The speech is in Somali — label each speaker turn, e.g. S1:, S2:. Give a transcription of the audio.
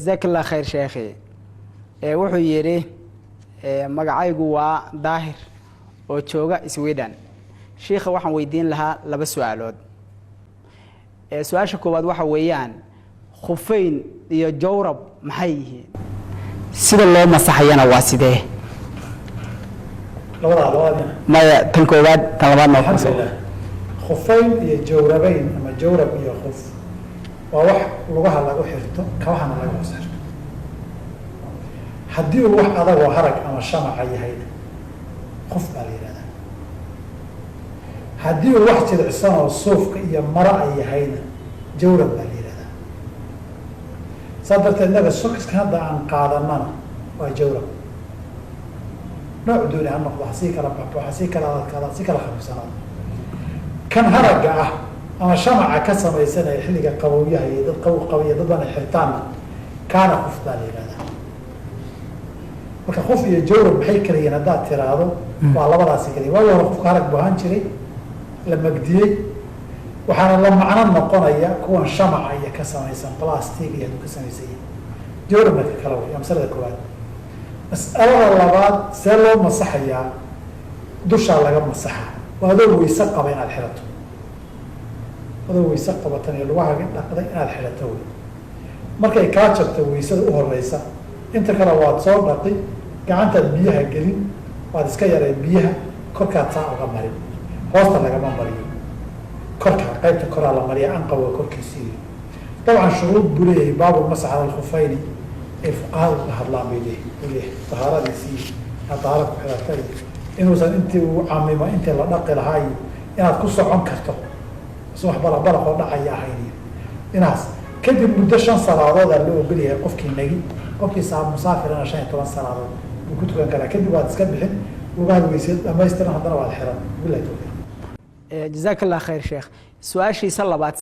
S1: جزاك الله خير شيخي. wuxuu yiri magacaygu waa Daahir oo jooga Sweden. Sheekha waxaan weydiin lahaa laba su'aalood. Su'aasha koowaad waxa weeyaan khufeyn iyo jawrab maxay yihiin? Sida loo masaxayana waa sidee?
S2: labada
S1: maya tan koowaad tan labaadna
S2: waxa soo khufeyn iyo jawrabayn ama jawrab iyo khuf waa wax lugaha lagu xirto kabahana lagu xirto haddii uu wax adag oo harag ama shamac yahay khuf baa la yiraahdaa haddii uu wax jilicsan oo suufka iyo mara ay yahayna jawrab baa la yiraahdaa sadarteed naga sokiska hadda aan qaadanana waa jawrab nooc dooni ha noqdo si kala baxo si kala khamsanaad kan haraga ah ama shamaca ka samaysanaya xilliga qabowyaha iyo dad qawiya dad bana xirtaan kaana khuf baa la yiraahdaa marka khuf iyo jawrab maxay kala yihiin haddaad tiraahdo waa labadaasi kaliya waayo hore qofka harag buu ahaan jiray la magdiyey waxaana la macno noqonaya kuwan shamaca iyo ka samaysan plastic iyo ka samaysan jawrabna ka kala way masalada koowaad mas'alada labaad see loo masaxayaa dushaa laga masaxa waa adoo weyse qaba inaad xirato adoo weyse qabatan iyo lugahaaga dhaqday inaad xirato wey markay kaa jabto weysada u horeysa inta kale waad soo dhaqi gacantaad biyaha gelin waad iska yareen biyaha korkaad saa uga marin hoosta lagama mariyo korka qaybta koraa la mariya anqawga korkiisii dabcan shuruud buu leeyahay baabu masax ala alkhufayni ee fuqahadu ka hadlaan bay leeyahay tahaaradiisii tahaara ku xidhatay inuusan intii uu camimo intii la dhaqi lahaa inaad ku socon karto si wax balaq oo dhacaya ahayn inaas kadib muddo 5 salaadood aa loo ogol yahay qofkii nagi qofkii musaafirana 15 salaadood uu ku tukan karaa kadib waad iska bixin lugaha weyseed dhamaystiran haddana waad xiran billahi tawfiiq.
S1: جزاك الله خير شيخ. سؤال شيء صلبات